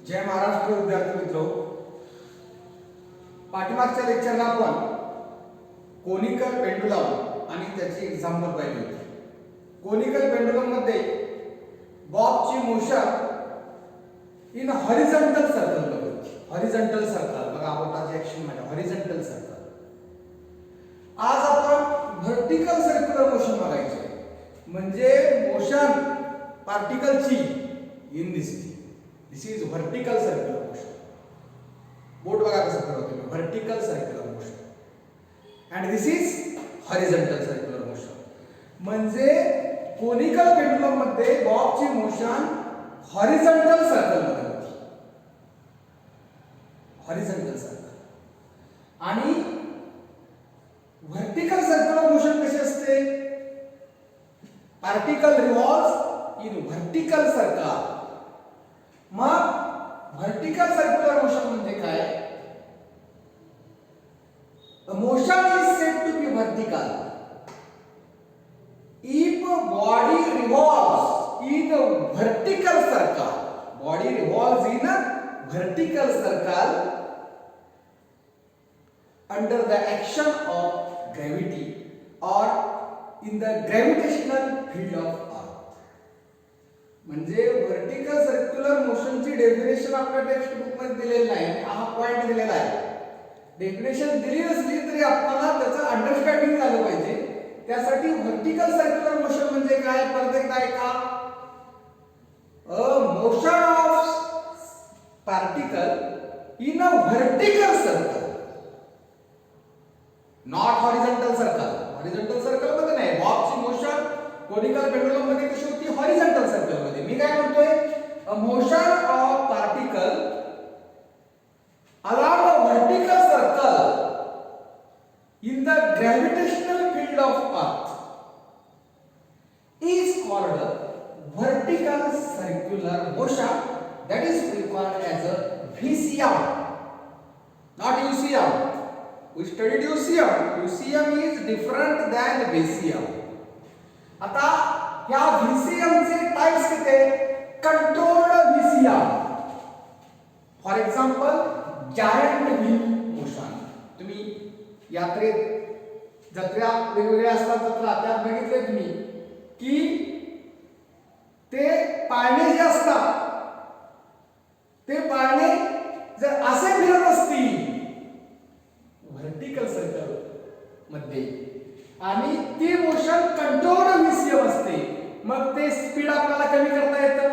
जय महाराष्ट्र विद्यार्थी मित्र, पाठीमागच्या लेक्चरला आपण कोनिकल पेंडुलम आणि त्याची एक्झाम्पल पाहिली होती. कोनिकल पेंडुलम मध्ये बॉबची मोशन इन हॉरिझॉन्टल सर्कल बघा. हॉरिझॉन्टल सर्कल बघा, बोटाची ऍक्शन म्हणजे हॉरिझॉन्टल सर्कल. आज आपण व्हर्टिकल सर्क्युलर मोशन बघायचे, म्हणजे मोशन पार्टिकलची in this is vertical circular motion. बोट बघा कसं फिरवतो मी, vertical circular motion and this is horizontal circular motion. म्हणजे कोनिकल पेंडुलम मध्ये बॉबची मोशन हॉरिझॉन्टल सर्कल मध्ये होती. हॉरिझॉन्टल सर्कल आणि व्हर्टिकल सर्क्युलर मोशन कशी असते? Particle revolves in vertical circle. मग व्हर्टिकल सर्क्युलर मोशन म्हणजे काय? The motion is said to be vertical if body revolves in a vertical circle. Body revolves in a vertical circle under the action of gravity or in the gravitational field of earth. म्हणजे vertical circular मोशनची definition आपल्या text book मध्ये दिलेली नाही. हा point दिलेला आहे. Definition दिली नसली तरी आपल्याला त्याचं अंडरस्टँडिंग झालं पाहिजे. त्यासाठी व्हर्टिकल सर्क्युलर मोशन म्हणजे काय? परत एकदा ऐका. A motion of particle in a vertical circle, not horizontal circle. Horizontal circle मध्ये नाही. बॉबची मोशन कोनिकल पेंडुलम मध्ये कशी होती? हॉरिझॉन्टल सर्कल मध्ये. मी काय म्हणतोय? A motion of particle along a vertical circle in the gravitational field of earth is called vertical circular motion. That is called as a VCM, not UCM. We studied UCM. UCM is different than VCM. आता या VCM चे types किती? Controlled VCM. For example giant wheel motion. तुम्ही यात्रेत जत्रा वेगवेगळ्या असतात, जत्रा त्यात बघितले तुम्ही की ते पाळणे जे असतात ते पाळणे जर असे फिरत असतील व्हर्टिकल सर्कल मध्ये आणि ती मोशन कंट्रोल्ड व्हीसीएम असते, मग ते स्पीड आपल्याला कमी करता येतं,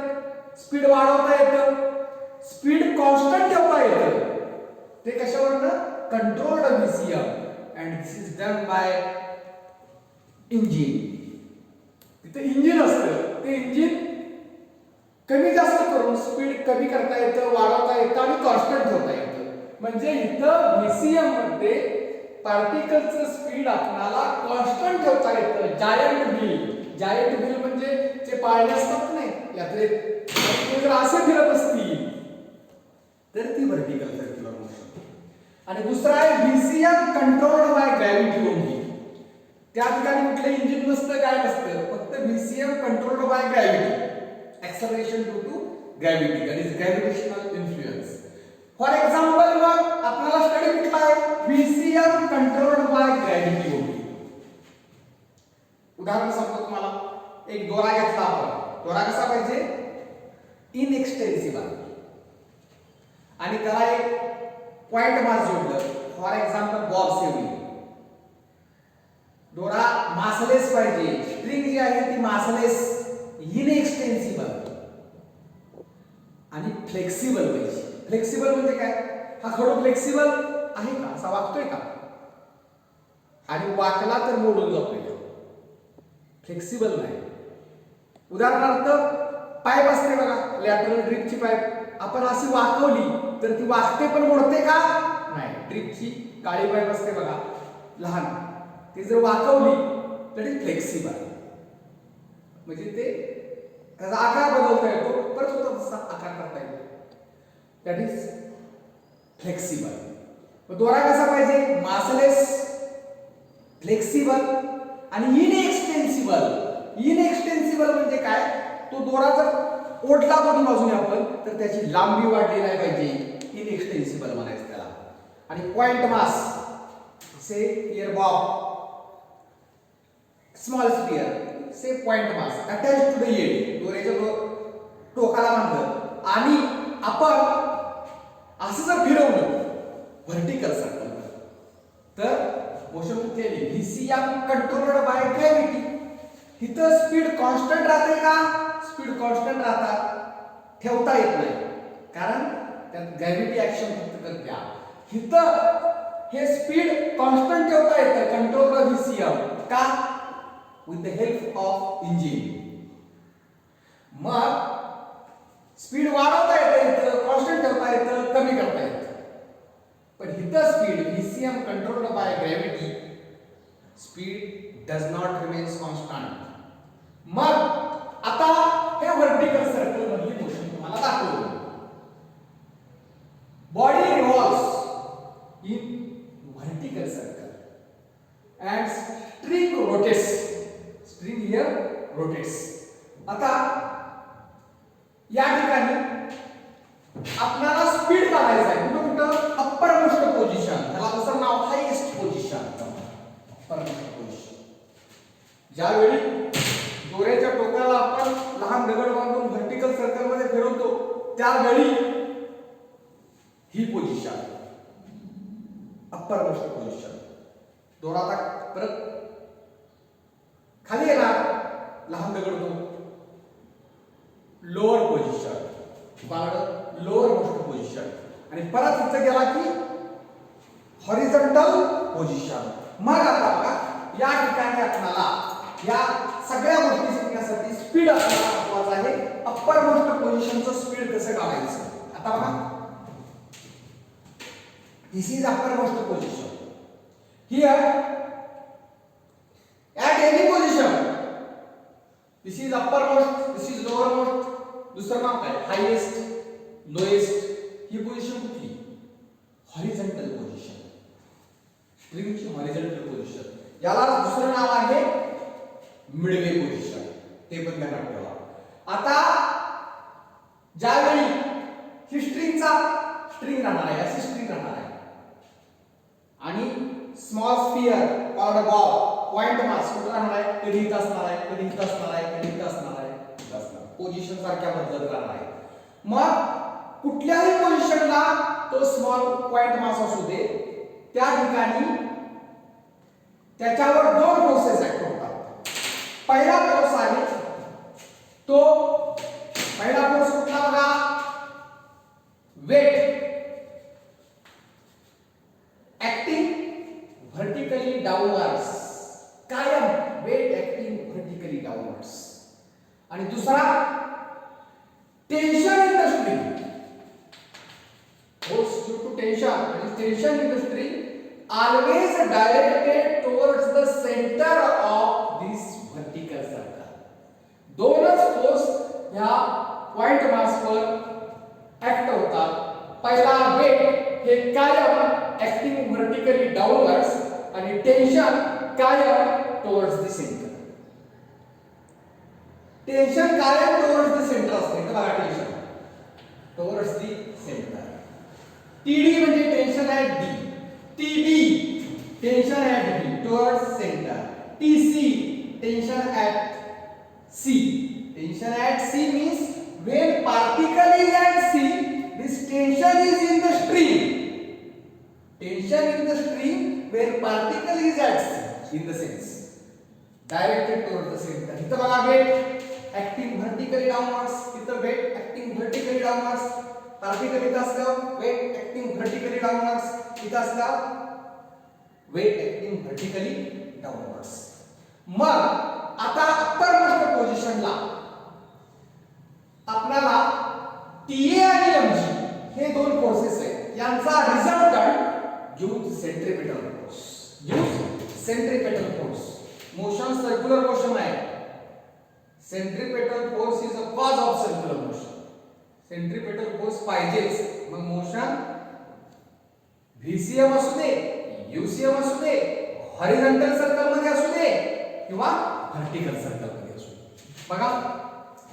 स्पीड वाढवता येतं, स्पीड कॉन्स्टंट ठेवता येतं. ते कशावरनं? Controlled VCM. And this is done by engine. तिथे इंजिन असतं, ते इंजिन कमी जास्त करून स्पीड कमी करता येतं, वाढवता येतं आणि कॉन्स्टंट ठेवता येतं. म्हणजे इथं व्हीसीएम मध्ये पार्टिकलचं स्पीड आपल्याला कॉन्स्टंट ठेवता येतं. Giant wheel. जायंट व्हील म्हणजे जे पाळणे असतात नाही यात्रेत, ते जर असे फिरत असतील तर ती व्हर्टिकल सर्क्युलर मोशन. आणि दुसरा आहे VCM controlled by gravity only. त्या ठिकाणी कुठलं इंजिन नसतं, काय नसतं, फक्त VCM controlled by gravity, acceleration due to gravity, that is gravitational influence. For example मग आपल्याला स्टडी कुठला आहे? VCM controlled by gravity only. उदाहरण सांगतो तुम्हाला. एक दोरा घेतला आपण. दोरा कसा पाहिजे? इनएक्सटेन्सिबल आणि त्याला एक पॉइंट मास जोडलं. For example Bob saving. दोरा मासलेस पाहिजे. स्ट्रिंग जी आहे ती मासलेस, इनएक्सटेन्सिबल आणि फ्लेक्सिबल पाहिजे. फ्लेक्सिबल म्हणजे काय? हा खडू फ्लेक्सिबल आहे का? असा वाकतोय का? आणि वाकला तर मोडून जातोय का? फ्लेक्सिबल नाही. उदाहरणार्थ पाईप असते बघा, लॅटरल ड्रिपची पाईप. आपण अशी वाकवली तर ती वाकते पण मोडते का? नाही. ड्रिपची काळी पाईप असते बघा लहान, ती जर वाकवली तर ती फ्लेक्सिबल, म्हणजे ते त्याचा आकार बदलता येतो, परत होता तसा आकार करता येतो. That is flexible. दोरा कसा पाहिजे? मासलेस, फ्लेक्सिबल आणि इनएक्सटेन्सिबल. इनएक्सटेन्सिबल म्हणजे काय? तो दोरा जर ओढला दोन्ही बाजूने आपण तर त्याची लांबी वाढलेली आहे पाहिजे, इनएक्सटेन्सिबल म्हणायचं त्याला. आणि point mass say air bob small sphere say point mass attach to the end, दोऱ्याच्या टोकाला बांधलं आणि आपण असं जर फिरवलं व्हर्टिकल सर्कल तर मोशन कुठली आली, व्हीसीएम कंट्रोल्ड बाय ग्रॅव्हिटी. इथं स्पीड कॉन्स्टंट राहते का, स्पीड कॉन्स्टंट राहतात, ठेवता येत नाही कारण त्यात ग्रॅव्हिटी ऍक्शन फक्त करते. इथं हे स्पीड कॉन्स्टंट ठेवता येतं कंट्रोल बाय व्हीसीएम का, with the help of engine. मग स्पीड वाढवता येतं, कॉन्स्टंट ठेवता येतं, कमी करता येतं. पण इथं speed VCM controlled by gravity, speed does not remains constant. मग आता हे व्हर्टिकल सर्कल मधली मोशन तुम्हाला दाखवलं. Body revolves in vertical circle and string rotates, string here rotates. आता या ठिकाणी आपल्याला स्पीड काढायचं आहे. कुठं अप्पर मोस्ट पोझिशन, त्याला दुसरं नाव highest position. Upper most position ज्यावेळी दोऱ्याच्या टोकाला आपण लहान दगड बांधून व्हर्टिकल सर्कल मध्ये फिरवतो त्यावेळी ही पोझिशन अप्पर मोस्ट पोझिशन. दोरा आता परत खाली येणार, लहान दगड तो lower position, lower most position आणि परत इथं गेला की हॉरिझॉन्टल पोझिशन. मग आता बघा या ठिकाणी आपल्याला या सगळ्या गोष्टी शिकण्यासाठी स्पीड आपल्याला महत्वाचं आहे. अप्पर मोस्ट पोझिशनचं स्पीड कसं काढायचं. आता बघा this is upper most position. Here at any position, this is uppermost, this is lowermost, दुसरं नाव काय हायेस्ट, लोएस्ट. ही पोझिशन कुठली, हॉरिझॉन्टल पोझिशन, स्ट्रिंगची हॉरिझॉन्टल पोझिशन. याला दुसरं नाव आहे मिडवे पोझिशन, ते पण ध्यानात ठेवा. आता ज्यावेळी ही स्ट्रिंग राहणार आहे, अशी स्ट्रिंग राहणार आहे आणि small sphere called ball, point mass कुठे राहणार आहे, कधी इथं असणार आहे, कधी इथं असणार आहे, कधी इथं असणार आहे, इथं असणार, पोझिशन सारख्या बदलत राहणार आहे. मग कुठल्याही पोझिशनला तो स्मॉल पॉइंट मास असू दे, त्या ठिकाणी त्याच्यावर दोन फोर्सेस ऍक्ट होतात. पहिला फोर्स आहे तो, पहिला फोर्स कुठला बघा, वेट ऍक्टिंग व्हर्टिकली डाऊनवर्ड्स, कायम वेट ऍक्टिंग व्हर्टिकली डाऊनवर्ड्स. आणि दुसरा tension in the string, force due to tension, आणि tension in the string always directed towards the center of this vertical circle. दोनच फोर्स ह्या point mass वर act होतात. पहिला weight हे कायम ऍक्टिंग व्हर्टिकली डाऊनवर्ड्स आणि टेन्शन कायम टुवर्ड्स द सेंटर. टेन्शन कायम टुवर्ड्स द सेंटर असते. बघा tension towards the centre. TD म्हणजे tension at D, TB tension at B towards centre, TC tension at C. Tension at C means when particle is at C, this tension is in the string. Tension in the string where particle is at C in the sense directed towards the center. इथं बघा weight acting vertically downwards, इथं weight acting vertically downwards, particle इथं असलं weight acting vertically downwards, इथं असलं weight acting vertically downwards. मग आता upper most पोझिशनला आपल्याला टीए आणि एमजी हे दोन फोर्सेस आहेत. यांचा resultant gives centripetal force, gives centripetal force. Motion circular motion आहे. Centripetal force is a cause of circular motion. Centripetal force पाहिजेच. मग मोशन व्हीसीएम असू दे, यूसीएम असू दे, हॉरिझॉन्टल सर्कल मध्ये असू दे किंवा व्हर्टिकल सर्कल मध्ये असू दे. बघा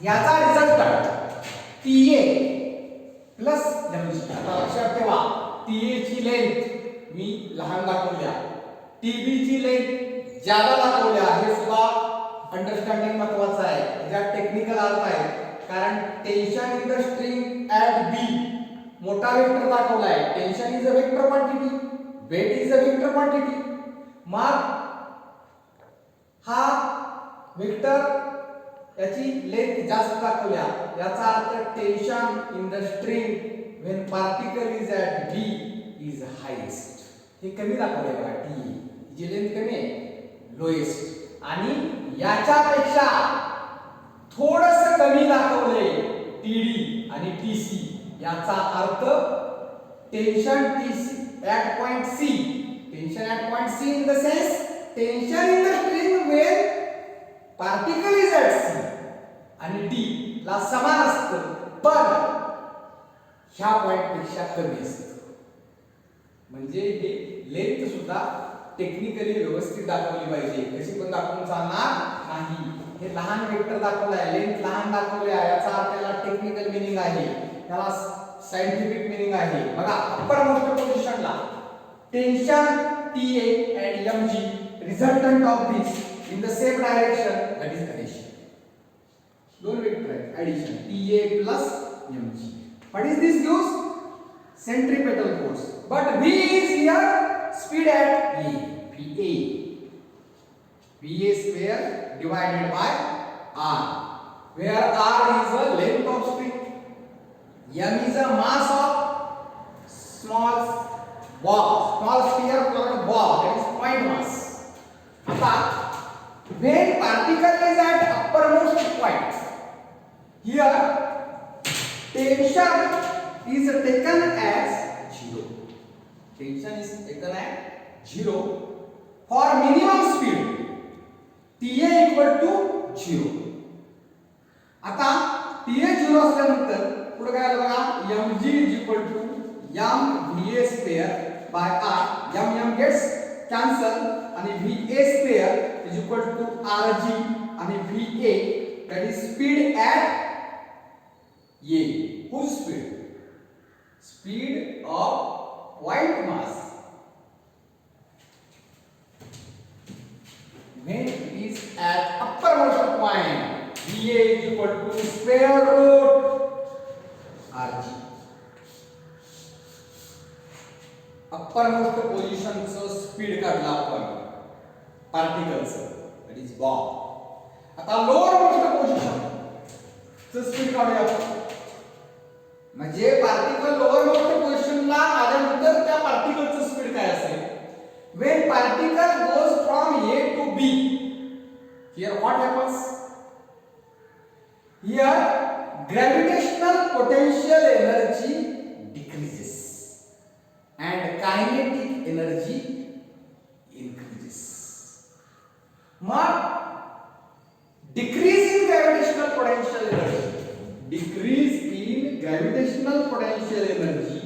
याचा रिझल्टंट TA प्लस mg. आता लक्षात ठेवा TA ची लेंथ मी लहान दाखवल्या, TB ची लेंथ जादा दाखवल्या. हे सुद्धा अंडरस्टँडिंग महत्वाचं आहे, याच्यात टेक्निकल अर्थ आहे. कारण tension in the string at B मोठा वेक्टर दाखवलाय. Tension is a vector quantity, weight is a vector quantity. मग हा वेक्टर याची लेंथ जास्त दाखवल्या, याचा अर्थ tension in the string when particle is at B is highest. हे कमी दाखवले बघा, टी जी लेंथ कमी आहे, लोएस्ट. आणि याच्यापेक्षा थोडस कमी दाखवले TD आणि TC. याचा अर्थ tension TC at point C, tension at point C in the sense tension in the string when particle is at C आणि D ला समान असतं, पण ह्या पॉइंट पेक्षा कमी असतं. म्हणजे हे लेंथ सुद्धा टेक्निकली व्यवस्थित दाखवली पाहिजे, कशी पण दाखवून चालणार नाही. हे लहान वेक्टर दाखवलाय, लेंथ लहान दाखवली आहे, याचा आपल्याला टेक्निकल मीनिंग आहे, त्याला सायंटिफिक मीनिंग आहे. बघा अप्पर मोस्ट पोझिशनला tension TA and mg resultant of this in the same direction, that is addition. दोन वेक्टर आहेत, addition TA plus mg. What is this gives? Centripetal force. But V is here speed at A, VA. VA square divided by R, where R is the length of string, m is the mass of small ball, small sphere called ball, that is point mass. आता when particle is at uppermost point, here tension is taken as 0. Tension is taken at 0 for minimum speed TA equal to 0. आता TA 0 असल्यानंतर पुढे काय आलं बघा, mg is equal to mVA square by R. m gets cancel आणि VA square is equal to RG आणि VA, that is speed at A. Whose speed? Speed of point mass. When it is at uppermost point, VA is equal to square root RG. uppermost position चं speed काढला आपण पार्टिकलचं, that is ball. आता lower most position चं speed काढूया आपण. म्हणजे particle lower most पोझिशनला आल्यानंतर त्या पार्टिकलचं स्पीड काय असेल. when particle goes from A to B, here what happens? Here gravitational potential energy decreases and kinetic energy increases. मग decrease in gravitational potential energy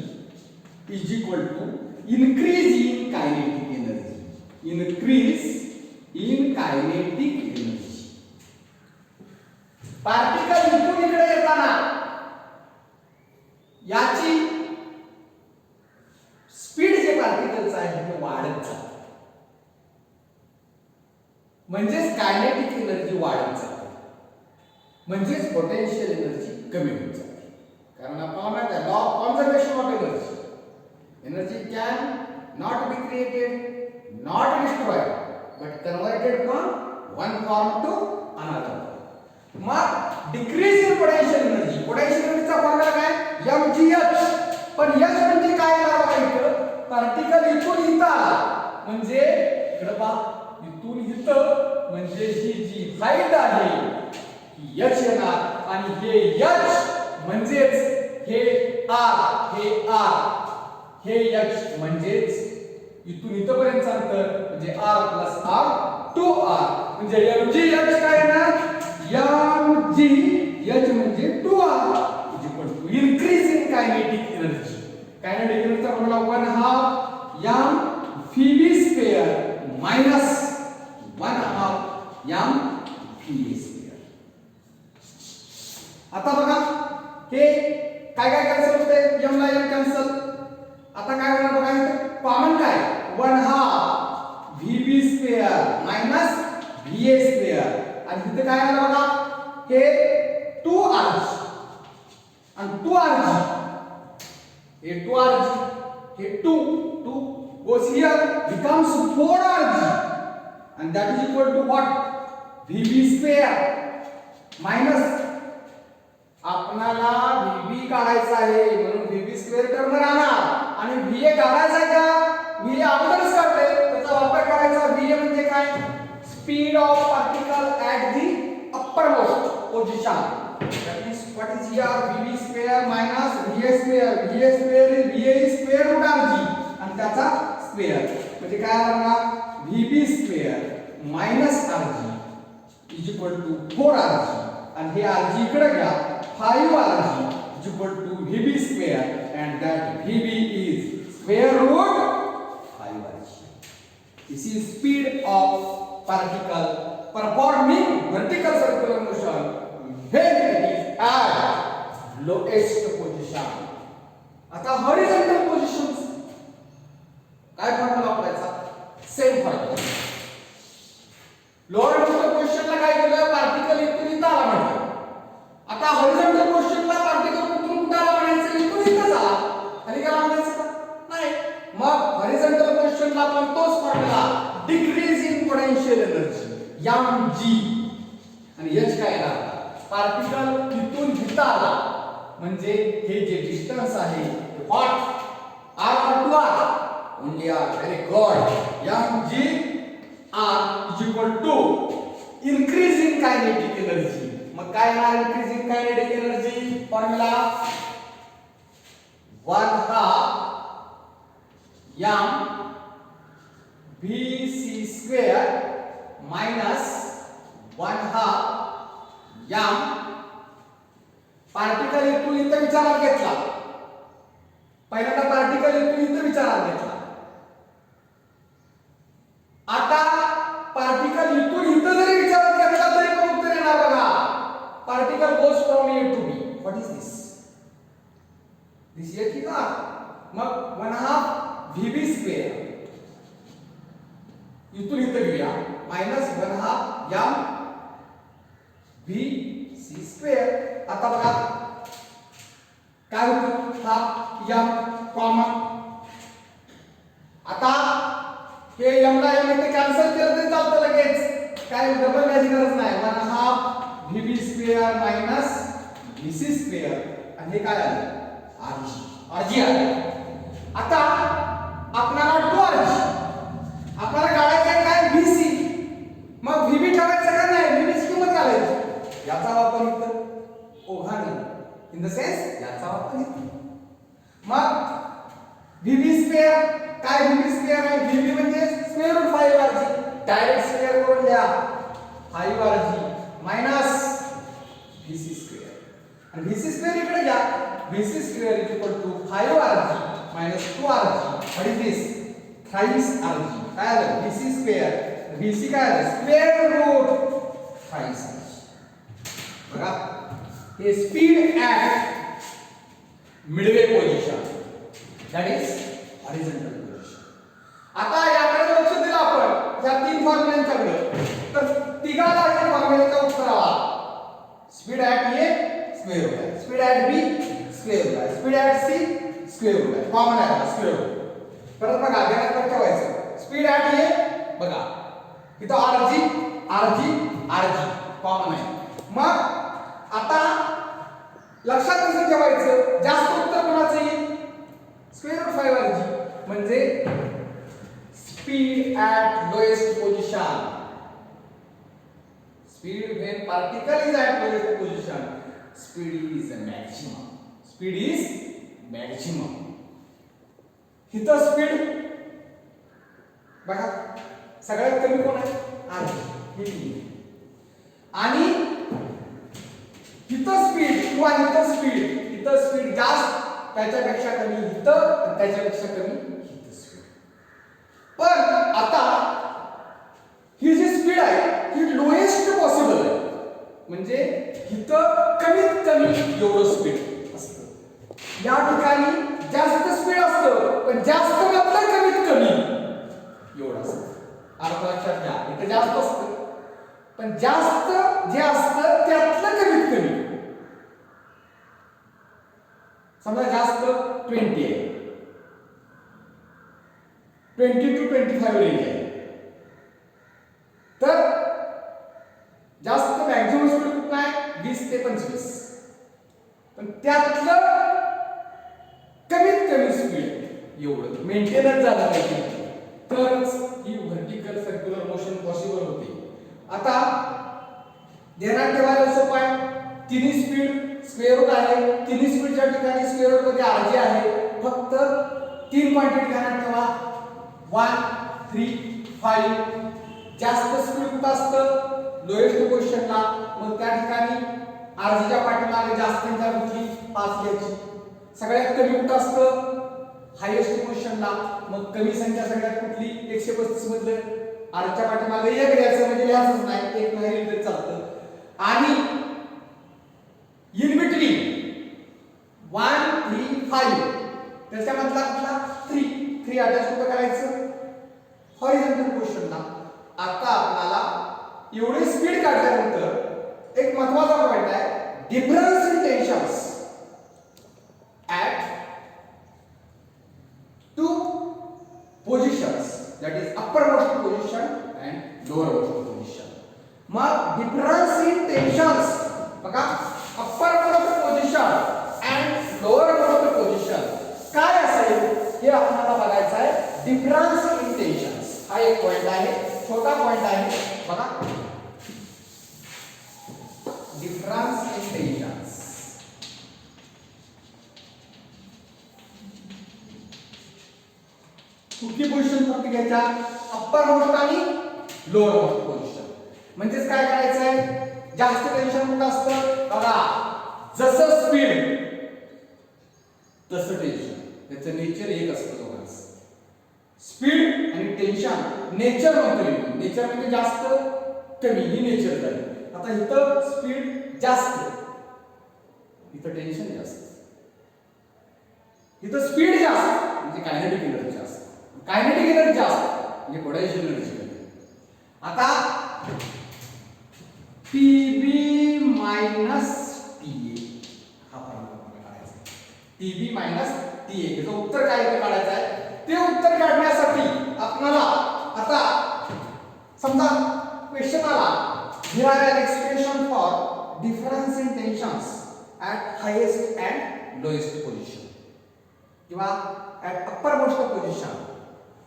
is equal to increase in kinetic energy. Increase in kinetic energy. Particle इथून इकडे येताना याची speed जे पार्टिकलचं आहे ते वाढत जाते, म्हणजेच कायनेटिक एनर्जी वाढत जाते, म्हणजेच पोटेन्शियल एनर्जी कमी होत जाते. कारण आपल्याला माहित आहे law of conservation of energy. Energy can not be created, not destroyed, but converted from one form to another. मग decrease in potential energy, potential एनर्जीचा फॉर्म्युला काय, mgh. पण h म्हणजे काय बघा, इथं पार्टिकल इथून इथं आला म्हणजे इकडे पहा, इथून इथं म्हणजे ही जी हाईट आहे ही h येणार आणि हे h म्हणजेच हे r, हे r, हे h म्हणजेच इथून इथं पर्यंतचं अंतर म्हणजे r + r to r म्हणजे mgh काय येणार, mgh म्हणजे 2r is equal to increase in kinetic energy. Kinetic energy चा formula 1/2 m pb square minus 1/2 m va square. आता बघा हे काय काय कॅन्सल होते, m ला m कॅन्सल. आता काय होणार बघा, इथे कॉमन काय 1/2 vb square minus va square. आणि इथे काय आलं बघा, हे 2rg आणि 2rg, हे 2rg, हे 2 goes here becomes 4rg and that is equal to what, vb square minus, आपणाला vb काढायचा आहे म्हणून vb स्क्वेअर टर्म राहणार आणि va काढायचा आहे का, va अगोदरच काढले, त्याचा वापर करायचा. va म्हणजे काय, speed of particle at the upper most position. that is what is here, vb square minus va square. va square is va square root rg आणि त्याचा स्क्वेअर म्हणजे काय होणार, vb square minus rg is equal to 4rg आणि हे rg इकडे घ्या, 5rg is equal to vb square and that vb is square root 5rg. This is speed of particle performing vertical circular motion when it is at lowest position. आता horizontal positions काय formula वापरायचा, same formula. Lower पोझिशनला काय केलं, particle इथून इथं आला म्हटलं. आता हॉरिझॉन्टल पोझिशनला पार्टिकल कुठून कुठे आला म्हणायचं, इथून इथंच आला, खाली गेला म्हणायचं का नाही. मग हॉरिझॉन्टल पोझिशनला आपण तोच formula, decrease in potential energy mg आणि h काय आला, पार्टिकल इथून इथं आला म्हणजे हे जे डिस्टन्स आहे what r or r only r, very good. mg r is equal to increase in kinetic energy. मग काय आहे increase in kinetic energy formula, 1/2 m vc square minus 1/2 m. Particle इथून इथं विचारात घेतला, पहिल्यांदा पार्टिकल इथून इथं विचारात घेतला. आता पार्टिकल इथून इथं जरी विचारात घेतला तरी पण उत्तर येणार बघा, particle goes from A to B. What is this, this येत की ना. मग 1/2 vb स्क्वेअर इथून इथं घेऊया मायनस 1/2 m vc स्क्वेअर. आता बघा काय होतं, हा m कॉमन. आता हे m ला m इथे कॅन्सल केलं तरी चालतं लगेच, काय डबल घ्यायची गरज नाही. 1/2 vb square minus vc square आणि हे काय आलं, rg आलं. आता आपल्याला 2rg आपल्याला काढायचं आहे काय, vc. मग vb ठेवायचं का नाही, vb ची किंमत काढायची, याचा वापर इथं ओघाने इन द सेन्स याचा वापर इथं. मग vb स्क्वेअर काय, vb स्क्वेअर आहे, vb म्हणजे square root 5rg, direct square करून द्या, 5rg मायनस vc स्क्वेअर आणि vc स्क्वेअर इकडे घ्या, vc square is equal to 5rg minus 2rg. What is this, thrice rg. काय आलं, vc स्क्वेअर, vc काय आलं, स्क्वेअर रूट थ्राइस rg. बघा हे speed at Midway position, that is horizontal position. आता याकडे लक्ष दिलं आपण या तीन फॉर्म्युल्यांच्याकडे, तर तिघाला या फॉर्म्युल्याचा उत्तर आला. Speed at A square root आहे, speed at B square root आहे, speed at C square root आहे, कॉमन आहे स्क्वेअर रूट. परत बघा ध्यानात ठेवायचं, स्पीड ॲट ए बघा इथं rg कॉमन आहे. मग आता लक्षात कसं ठेवायचं, जास्त उत्तर कोणाचं येईल, स्क्वेअर रूट 5rg म्हणजे speed at lowest position. Speed when particle is at lowest position, speed is maximum, speed is maximum. इथं स्पीड बघा सगळ्यात कमी कोण आहे, rg. आणि इथं स्पीड किंवा इथं स्पीड जास्त, त्याच्यापेक्षा कमी इथं, त्याच्यापेक्षा कमी इथं स्पीड. पण आता ही जी स्पीड आहे ही लोएस्ट पॉसिबल आहे, म्हणजे इथं कमीत कमी एवढं स्पीड या ठिकाणी जास्त स्पीड असतं पण जास्त मतलब कमीत कमी एवढं असतं. अर्थ लक्षात घ्या, इथे जास्त असतं पण जास्त जे असतं त्यातलं कमीत कमी. समजा जास्त 20 आहे, 20 to 25 रेंज आहे, तर जास्त मॅक्झिमम स्पीड कुठं आहे 20 ते 25, पण त्यातलं कमीत कमी स्पीड एवढं मेंटेनन्स झालं पाहिजे तरच ही व्हर्टिकल सर्क्युलर मोशन पॉसिबल होते. आता ध्यानात ठेवायला सोपं आहे, तिन्ही स्पीड स्क्वेअर रूट आहे, तिन्ही स्पीडच्या ठिकाणी स्क्वेअर रूट मध्ये RJ आहे. फक्त 3 क्वांटिटी ध्यानात ठेवा, 1, 3, 5. जास्त स्पीड कुठं असतं लोएस्ट पोझिशनला, मग त्या ठिकाणी RJ च्या पाठीमागे जास्त संख्या कुठली 5 घ्यायची. सगळ्यात कमी कुठं असतं हायेस्ट पोझिशनला, मग कमी संख्या सगळ्यात कुठली 135 मधलं RJ च्या पाठीमागे 1 घ्यायचं, म्हणजे लिहायचंच नाही, 1 नाही लिहिलं चालतं. आणि इन बिटवीन 1, 3, 5 त्याच्यामधला कुठला 3 अटॅच कुठं करायचं हॉरिझॉन्टल पोझिशनला. आता आपल्याला एवढी स्पीड काढल्यानंतर एक महत्त्वाचा पॉइंट आहे, difference in tensions at 2 positions, that is uppermost position and lowermost position. मग डिफरन्स इन टेन्शन्स बघा, uppermost position and lowermost position काय असेल हे आपल्याला बघायचं आहे. डिफरन्स इन टेन्शन्स हा एक पॉइंट आहे, छोटा पॉइंट आहे बघा. डिफरन्स इन टेन्शन्स कुठली पोझिशन फक्त घ्यायच्या, अप्पर मोस्ट आणि लोअर मोस्ट पोझिशन. म्हणजेच काय करायचं आहे, जास्त टेन्शन कुठं असतं बघा, जसं स्पीड तसं टेन्शन, त्याचं नेचर एक असतं दोघांचं. स्पीड आणि टेन्शन नेचर म्हणतो, नेचर म्हणजे जास्त कमी ही नेचर झाली. आता इथं स्पीड जास्त, इथं टेन्शन जास्त. इथं स्पीड जास्त म्हणजे कायनेटिक एनर्जी जास्त, कायनेटिक एनर्जी जास्त म्हणजे पोटेन्शियल एनर्जी. आता TB मायनस TA हा फॉर्म्युला काढायचा. TB मायनस TA याचं उत्तर काय ते काढायचं आहे. ते उत्तर काढण्यासाठी आपल्याला आता समजा क्वेश्चन आला, here are an expression for difference in tensions at highest and lowest position किंवा at uppermost position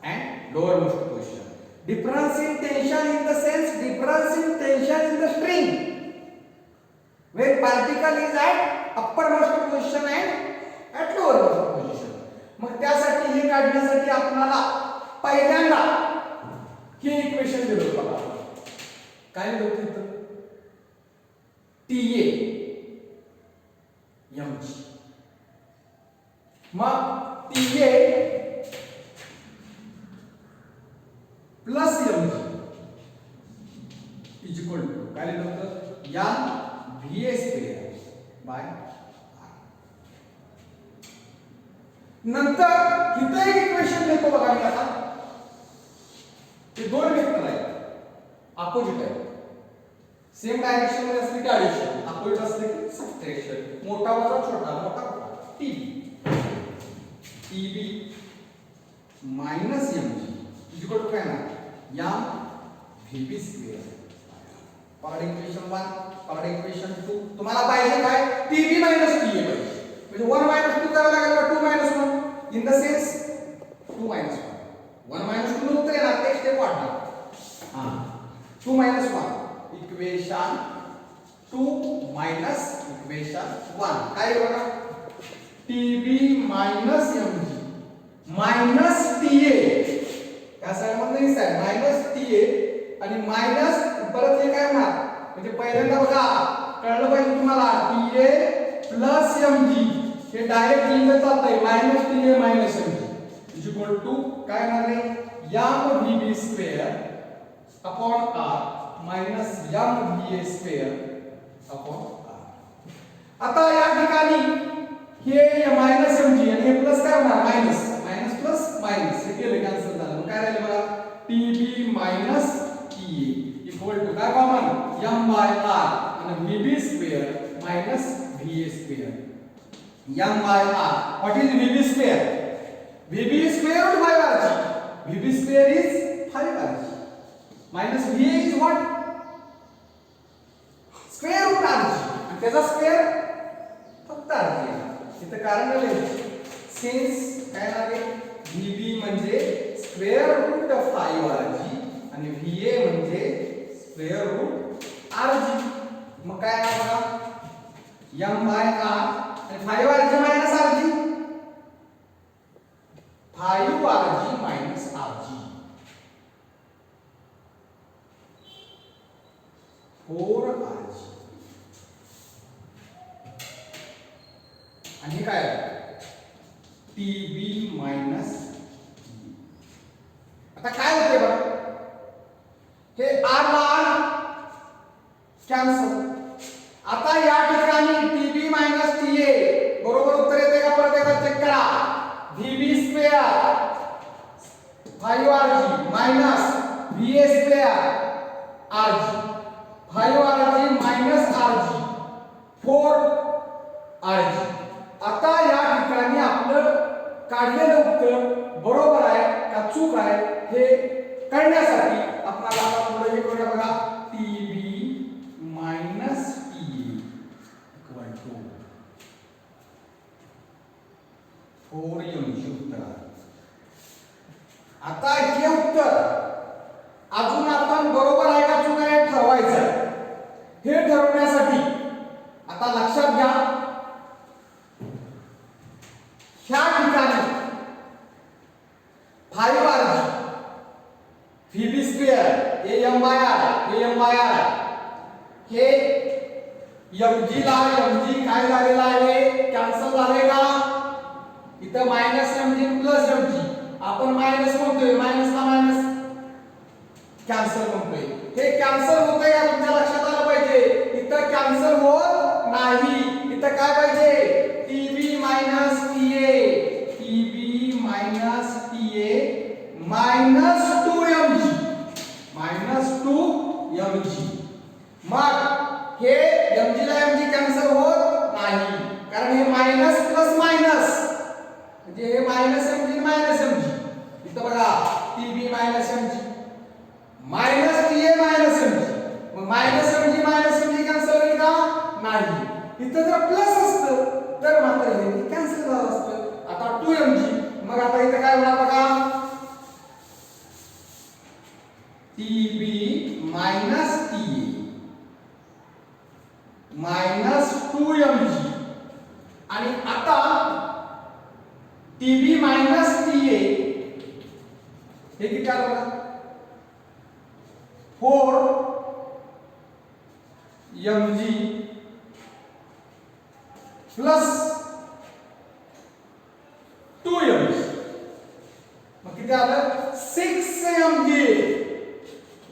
and lowermost position. Difference in tension in the sense difference in tension in the string where particle is at uppermost position and at lowermost position. मग त्यासाठी हे काढण्यासाठी आपल्याला पहिल्यांदा हे equation दिलं बघा, काय दिलं होतं TA mg, मग TA plus mg is equal to काय लिहिलं होतं या VA स्क्वेअर बाय R. नंतर इथं एक इक्वेशन लिहितो बघा मी आता, ते दोन वेक्टर आहेत अपोजिट आहेत, सेम डायरेक्शन मध्ये असले की ॲडिशन, अपोजिट असले की सबट्रॅक्शन. मोठा वजा छोटा, मोठा TB minus mg is equal to काय ना या VB square. Power equation 1, power equation 2. तुम्हाला पाहिजे काय TB मायनस TA पाहिजे, म्हणजे 1 मायनस 2 करायला लागेल, 2 minus 1 in the sense 2 minus 1. 1 minus 2 उत्तर येणार, एक स्टेप वाढणार. हां 2 मायनस 1 इक्वेशन 2 मायनस इक्वेशन 1 काय बघा TB minus mg minus TA या साइड मध्ये साइड मायनस TA आणि मायनस परत हे काय होणार, म्हणजे पहिल्यांदा बघा कळलं पाहिजे तुम्हाला TA प्लस mg हे डायरेक्ट लिहिलं चालतंय, minus TA minus mg is equal to काय होणार आहे याम VB square upon R minus याम VA स्क्वेअर अपॉन R. आता या ठिकाणी हे मायनस mg आणि हे प्लस काय होणार मायनस मायनस प्लस मायनस हे केलं कॅन्सल झालं मग काय राहिलं बघा TB minus TA equal to काय कॉमन m बाय r आणि VB square minus VA square m by r. What is VB square? VB is square root 5rg. VB square is 5rg. Minus VA is what? Square root rg. आणि त्याचा square फक्त rg. इथं कारण लिहिलं. Since काय आहे VB म्हणजे square root 5rg आणि VA म्हणजे स्क्वेअर रूट rg. मग काय आहे बघा m by r and 5rg minus rg 5rg minus rg 4rg आणि काय TB minus आता काय होते बघा हे r ला r कॅन्सल आता या ठिकाणी TB मायनस TA बरोबर उत्तर येते का परत एकदा चेक करा VB square 5rg minus VA square rg 5rg minus rg 4rg आता या ठिकाणी आपलं काढलेलं उत्तर बरोबर आहे का चूक आहे हे कळण्यासाठी आपल्याला आता पुढे हे करूया बघा TB minus equal to 4mg उत्तर आता हे उत्तर अजून आपण बरोबर आहे का चूक आहे ठरवायचं हे ठरवण्यासाठी आता लक्षात घ्या ह्या ठिकाणी 5rg VB स्क्वेअर हे m by r हे mg ला mg काय झालेला आहे कॅन्सल झाले का इथं मायनस mg प्लस mg आपण मायनस म्हणतोय मायनस ला मायनस कॅन्सल म्हणतोय हे कॅन्सल होतंय का तुमच्या लक्षात आलं पाहिजे इथं कॅन्सल होत नाही इथं काय पाहिजे TB minus TA TB minus TA minus 2mg minus 2mg मग हे mg ला mg कॅन्सल होत नाही कारण हे मायनस प्लस मायनस म्हणजे हे मायनस mg मायनस mg इथं बघा TB minus mg minus TA minus mg मग मायनस mg कॅन्सल होईल का नाही इथं जर प्लस असतं तर मात्र हे कॅन्सल झालं असतं आता 2mg मग आता इथं काय होणार बघा TB minus TA minus 2mg आणि आता TB मायनस TA हे किती आलं बघा 4mg प्लस 2mg मग किती आलं 6mg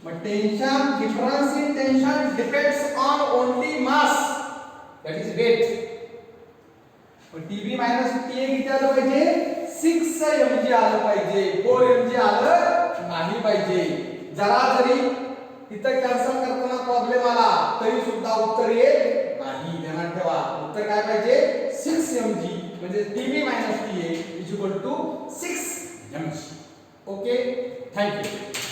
मग tension difference in tension depends on only mass that is weight पण TB मायनस TA किती आलं पाहिजे 6mg आलं पाहिजे 4mg आलं नाही पाहिजे जरा जरी इथं कॅन्सल करताना प्रॉब्लेम आला तरी सुद्धा उत्तर येत नाही ध्यानात ठेवा उत्तर काय पाहिजे 6mg म्हणजे TB minus TA is equal to 6mg okay thank you